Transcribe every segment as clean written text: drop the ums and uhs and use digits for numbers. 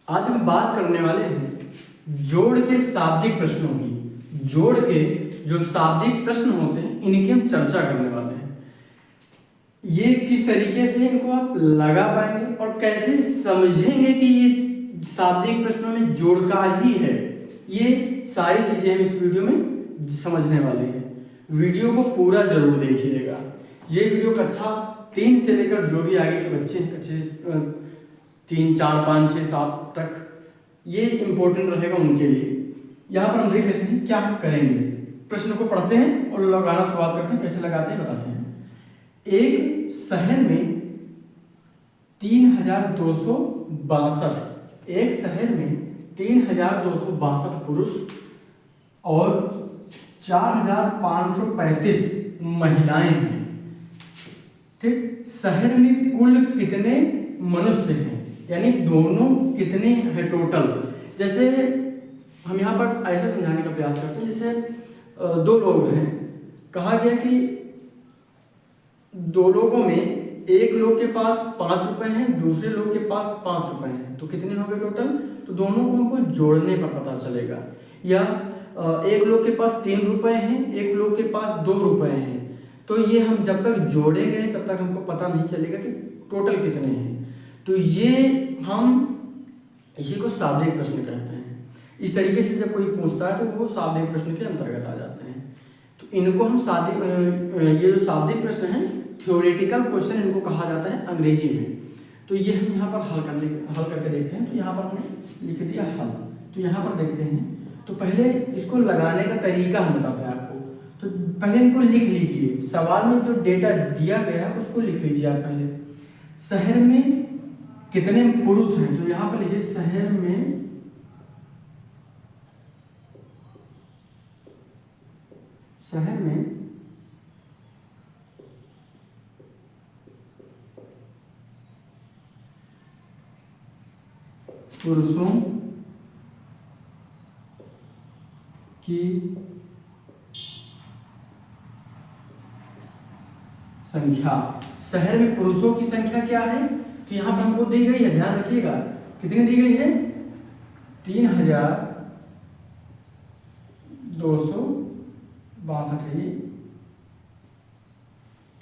आज हम बात करने वाले हैं जोड़ के शाब्दिक प्रश्नों की। जोड़ के जो शाब्दिक प्रश्न होते हैं इनकी हम चर्चा करने वाले हैं। ये किस तरीके से इनको आप लगा पाएंगे और कैसे समझेंगे कि ये शाब्दिक प्रश्नों में जोड़ का ही है, ये सारी चीजें हम इस वीडियो में समझने वाले हैं। वीडियो को पूरा जरूर देखिएगा। ये वीडियो कक्षा 3 से लेकर जो भी आगे के बच्चे हैं, कक्षा 3, 4, 5, 6, 7 तक, ये इम्पोर्टेंट रहेगा उनके लिए। यहाँ पर हम देख लेते हैं क्या हम करेंगे। प्रश्न को पढ़ते हैं और लगाना शुरुआत करते हैं। कैसे लगाते हैं बताते हैं। एक शहर में 3262 एक शहर में 3262 पुरुष और 4535 महिलाएं हैं। ठीक, शहर में कुल कितने मनुष्य हैं, यानी दोनों कितने हैं टोटल। जैसे हम यहाँ पर ऐसा समझाने का प्रयास करते हैं, जैसे 2 लोग हैं, कहा गया कि 2 लोगों में एक लोग के पास 5 रुपए हैं, दूसरे लोग के पास 5 रुपए हैं, तो कितने हो गए टोटल। तो दोनों को हमको जोड़ने पर पता चलेगा। या एक लोग के पास 3 रुपए हैं, एक लोग के पास 2 रुपए हैं, तो ये हम जब तक जोड़ेंगे तब तक हमको पता नहीं चलेगा कि टोटल कितने हैं। तो ये हम इसी को शाब्दिक प्रश्न कहते हैं। इस तरीके से जब कोई पूछता है तो वो शाब्दिक प्रश्न के अंतर्गत आ जाते हैं। तो इनको हम ये जो शाब्दिक प्रश्न हैं, थ्योरेटिकल क्वेश्चन इनको कहा जाता है अंग्रेजी में। तो ये हम यहाँ पर हल करके देखते हैं। तो यहाँ पर हमने लिख दिया हल। तो यहाँ पर देखते हैं। तो पहले इसको लगाने का तरीका हम बताते हैं आपको। तो पहले इनको लिख लीजिए। सवाल में जो डेटा दिया गया है उसको लिख लीजिए आप पहले। शहर में कितने पुरुष हैं, तो यहाँ पर लिखिए शहर में पुरुषों की संख्या। शहर में पुरुषों की संख्या क्या है, तो यहाँ पर हमको दी गई है, ध्यान रखिएगा कितनी दी गई है, 3262 है। ये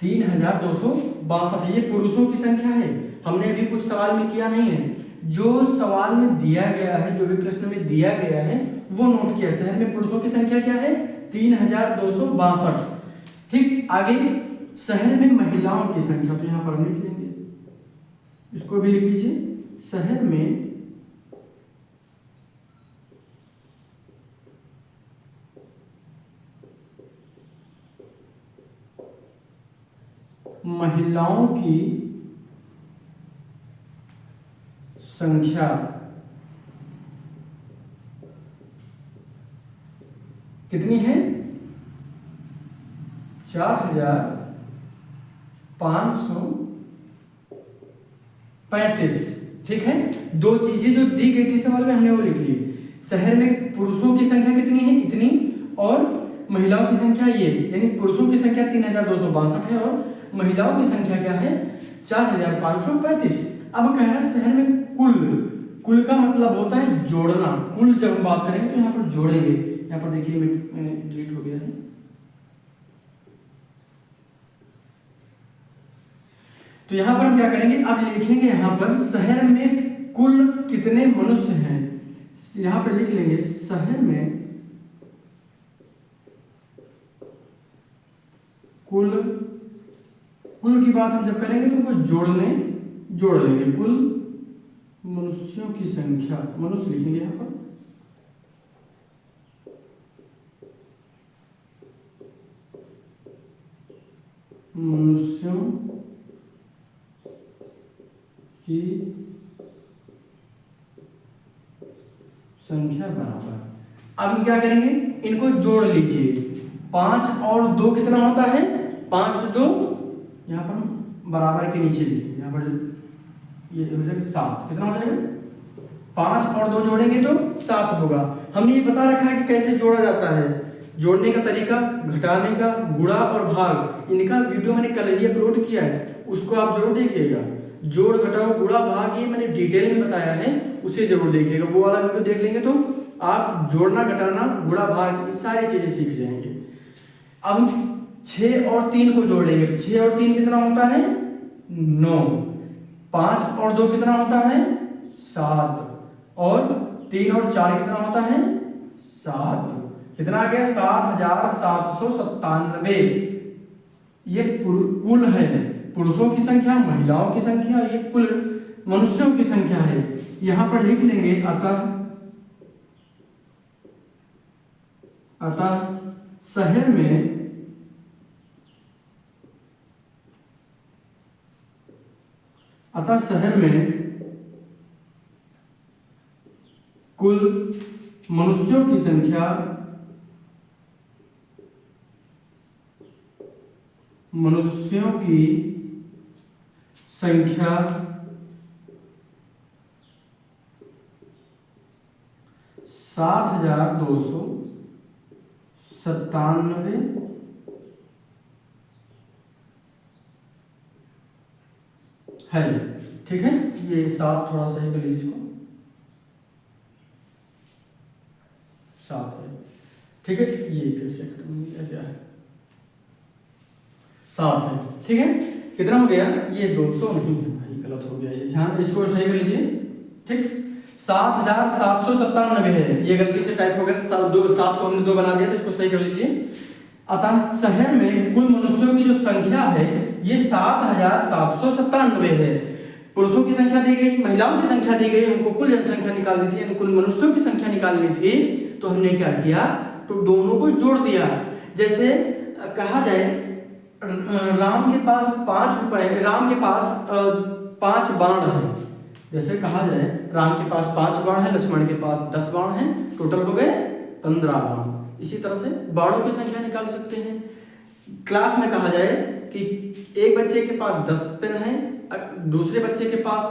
3262 ये पुरुषों की संख्या है। हमने अभी कुछ सवाल में किया नहीं है, जो सवाल में दिया गया है, जो भी प्रश्न में दिया गया है वो नोट किया। शहर में पुरुषों की संख्या क्या है, 3262। ठीक, आगे शहर में महिलाओं की संख्या, तो यहाँ पर हम लिख देंगे, इसको भी लिख लीजिए। शहर में महिलाओं की संख्या कितनी है, 4535। ठीक है, 2 चीजें जो दी गई थी सवाल में हमने वो लिख ली। शहर में पुरुषों की संख्या कितनी है, इतनी, और महिलाओं की संख्या ये, यानी पुरुषों की संख्या 3262 है और महिलाओं की संख्या क्या है, 4535। अब कह रहा है शहर में कुल का मतलब होता है जोड़ना। कुल जब हम बात करेंगे तो यहाँ पर जोड़ेंगे। यहाँ पर देखिए डिलीट हो गया है। तो यहाँ पर हम क्या करेंगे, अब लिखेंगे यहाँ पर शहर में कुल कितने मनुष्य हैं। यहाँ पर लिख लेंगे शहर में कुल की बात हम जब करेंगे तो उनको जोड़ लेंगे। कुल मनुष्यों की संख्या, मनुष्य लिखेंगे यहाँ पर, मनुष्यों की संख्या बराबर। अब हम क्या करेंगे, इनको जोड़ लीजिए। 5 और 2 कितना होता है, 5 2, यहाँ पर बराबर के नीचे लिखिए। यहाँ पर ये हो जाएगा 7। कितना हो जाएगा, 5 और 2 जोड़ेंगे तो 7 होगा। हमने ये बता रखा है कि कैसे जोड़ा जाता है, जोड़ने का तरीका, घटाने का, गुणा और भाग, इनका वीडियो मैंने कल ही अपलोड किया है, उसको आप जरूर देखिएगा। जोड़ घटाओ गुणा भाग ये मैंने डिटेल में बताया है, उसे जरूर देखिएगा। वो वाला वीडियो देख लेंगे तो आप जोड़ना घटाना गुणा भाग ये सारी चीजें सीख जाएंगे। अब 6 और 3 को जोड़ेंगे तो 6 और 3 कितना होता है 9, 5 और 2 कितना होता है 7, और 3 और 4 कितना होता है 7। कितना आ गया 7797। ये कुल है पुरुषों की संख्या, महिलाओं की संख्या, ये कुल मनुष्यों की संख्या है। यहां पर लिख लेंगे अतः शहर में कुल मनुष्यों की संख्या 7297 है। ठीक है, ये 7 थोड़ा सही कर लीजिए इसको, 7 है। ठीक है, ये फिर से खत्म हो गया, क्या है 7 है। ठीक है, कितना हो गया ये 200 नहीं है भाई, गलत हो गया, ये ध्यान इसको सही कर लीजिए। ठीक, 7797 है, ये गलती से टाइप हो गया, 7 को हमने 2 बना दिया, तो इसको सही कर लीजिए। अतः शहर में कुल मनुष्यों की जो संख्या है ये 7797 है। पुरुषों की संख्या दी गई, महिलाओं की संख्या दी गई, हमको कुल जनसंख्या निकालनी थी, यानी कुल मनुष्यों की संख्या निकालनी थी। तो हमने क्या किया, तो दोनों को जोड़ दिया। जैसे कहा जाए राम के पास 5 रुपए, राम के पास 5 बाण है। जैसे कहा जाए राम के पास 5 बाण है, लक्ष्मण के पास 10 बाण है, टोटल हो गए 15 बाण। इसी तरह से बाणों की संख्या निकाल सकते हैं। क्लास में कहा जाए कि एक बच्चे के पास 10 पेन है, दूसरे बच्चे के पास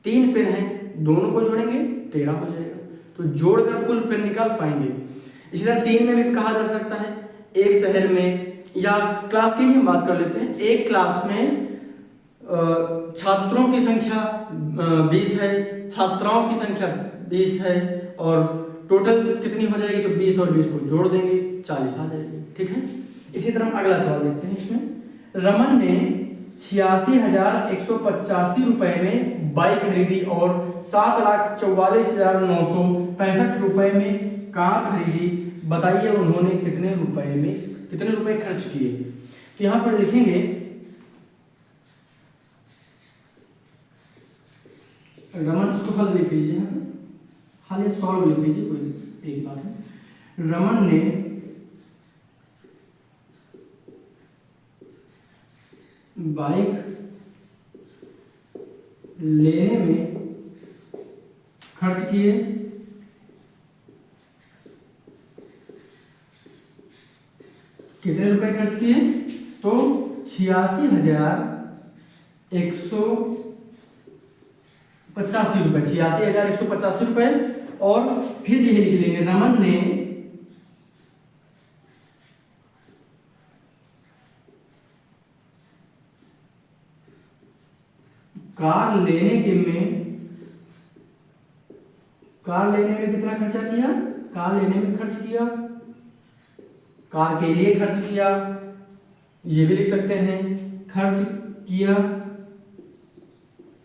3 पेन है, दोनों को जोड़ेंगे 13 हो जाएगा, तो जोड़कर कुल पेन निकाल पाएंगे। इसी तरह 3 में भी कहा जा सकता है, एक शहर में, या क्लास की ही हम बात कर लेते हैं, एक क्लास में छात्रों की संख्या 20 है, छात्राओं की संख्या 20 है, और टोटल कितनी हो जाएगी, तो 20 और 20 को जोड़ देंगे 40 आ जाएगी। ठीक है, इसी तरह हम अगला सवाल देखते हैं। इसमें रमन ने 86,185 रुपए में बाइक खरीदी और 7,44,965 रुपए में कार खरीदी, बताइए उन्होंने कितने रुपए खर्च किए। तो यहां पर लिखेंगे रमन, इसको हल लिख लीजिए, हल या सॉल्व लिख लीजिए, कोई एक ही बात है। रमन ने बाइक लेने में खर्च किए कितने रुपए खर्च किए, तो 86,185 रुपए, 86,185 रुपए। और फिर यही लिख लेंगे रमन ने कार लेने में कितना खर्चा किया, कार लेने में खर्च किया, कार के लिए खर्च किया, ये भी लिख सकते हैं, खर्च किया,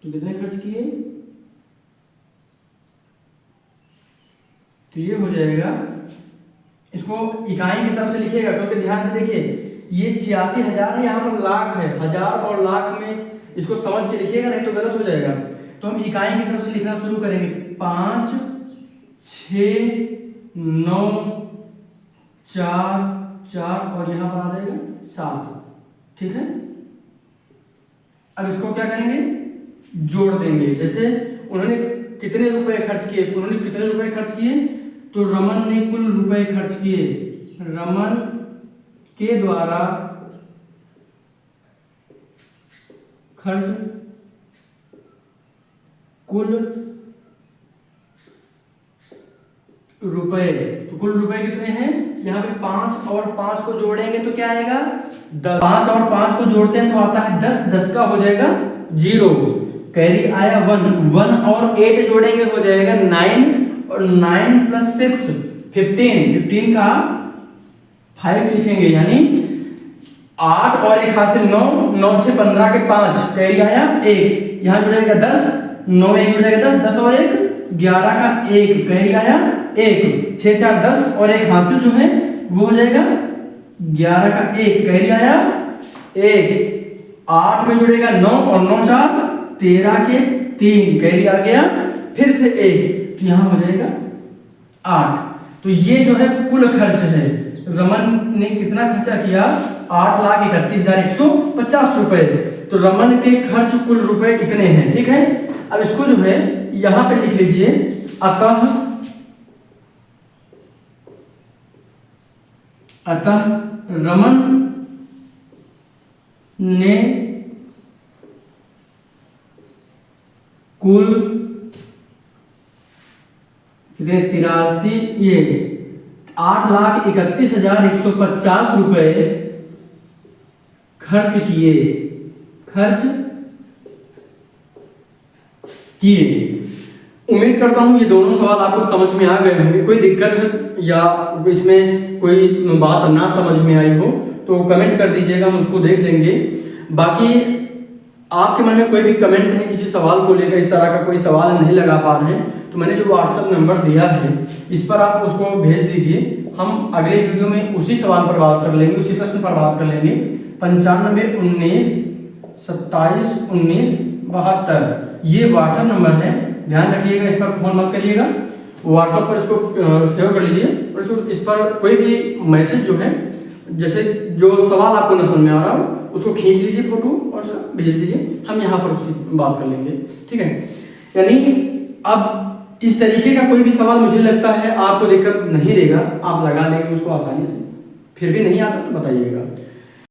तो कितने खर्च किए, तो ये हो जाएगा। इसको इकाई की तरफ से लिखिएगा, क्योंकि ध्यान से देखिए ये 86,000 है, यहाँ पर लाख है, हजार और लाख में इसको समझ के लिखिएगा, नहीं तो गलत हो जाएगा। तो हम इकाई की तरफ से लिखना शुरू करेंगे, 5, 6, 9, 4, 4 और यहाँ पर आ जाएगा 7। ठीक है, अब इसको क्या करेंगे, जोड़ देंगे। जैसे उन्होंने कितने रुपए खर्च किए, तो रमन ने कुल रुपए खर्च किए, रमन के द्वारा खर्च कुल रुपए, तो कुल रुपए कितने हैं, यहाँ पे 5 और 5 को जोड़ेंगे तो क्या आएगा 10, 5 और 5 को जोड़ते हैं तो आता है 10, 10 का हो जाएगा 0, कैरी आया 1, 1 और 8 जोड़ेंगे हो जाएगा 9, और 9 + 6 15, 15 का 5 लिखेंगे, यानी 8 और 1 हाथ से 9, 9 से 15 के 5, कैरी आया 1, यहाँ जुड़ेगा 10, 9 1 जुड़ेगा 10, 10 और 1 11 का 1, कैरी आया 1, 6 4 10 और 1 हासिल जो है वो हो जाएगा 11 का 1, कैरी आया 1, 8 में जुड़ेगा 9 और 9 4 13 के 3, कैरी आ गया फिर से 1, तो यहाँ हो जाएगा 8। तो ये जो है कुल खर्च है, रमन ने कितना खर्चा किया, 8,31,150 रुपए। तो रमन के खर्च कुल रुपए इतने हैं, ठीक है। अब इसको जो है यहां पे लिख लीजिए, अतः रमन ने कुल कितने 83 ये 8,31,150 रुपए खर्च किए। उम्मीद करता हूं ये दोनों सवाल आपको समझ में आ गए होंगे। कोई दिक्कत है या इसमें कोई बात ना समझ में आई हो तो कमेंट कर दीजिएगा, हम उसको देख लेंगे। बाकी आपके मन में कोई भी कमेंट है किसी सवाल को लेकर, इस तरह का कोई सवाल नहीं लगा पा रहे हैं, तो मैंने जो व्हाट्सएप नंबर दिया है इस पर आप उसको भेज दीजिए। हम अगले वीडियो में उसी सवाल पर बात कर लेंगे, उसी प्रश्न पर बात कर लेंगे। 95 19 27 19 72 ये व्हाट्सएप नंबर है, ध्यान रखिएगा, इस पर फोन मत करिएगा, व्हाट्सएप पर इसको सेव कर लीजिए और इसको इस पर कोई भी मैसेज जो है, जैसे जो सवाल आपको न समझ में आ रहा हो उसको खींच लीजिए फोटो और उसको भेज दीजिए, हम यहाँ पर उसकी बात कर लेंगे, ठीक है। यानी अब इस तरीके का कोई भी सवाल मुझे लगता है आपको दिक्कत नहीं देगा, आप लगा लेंगे उसको आसानी से। फिर भी नहीं आता तो बताइएगा।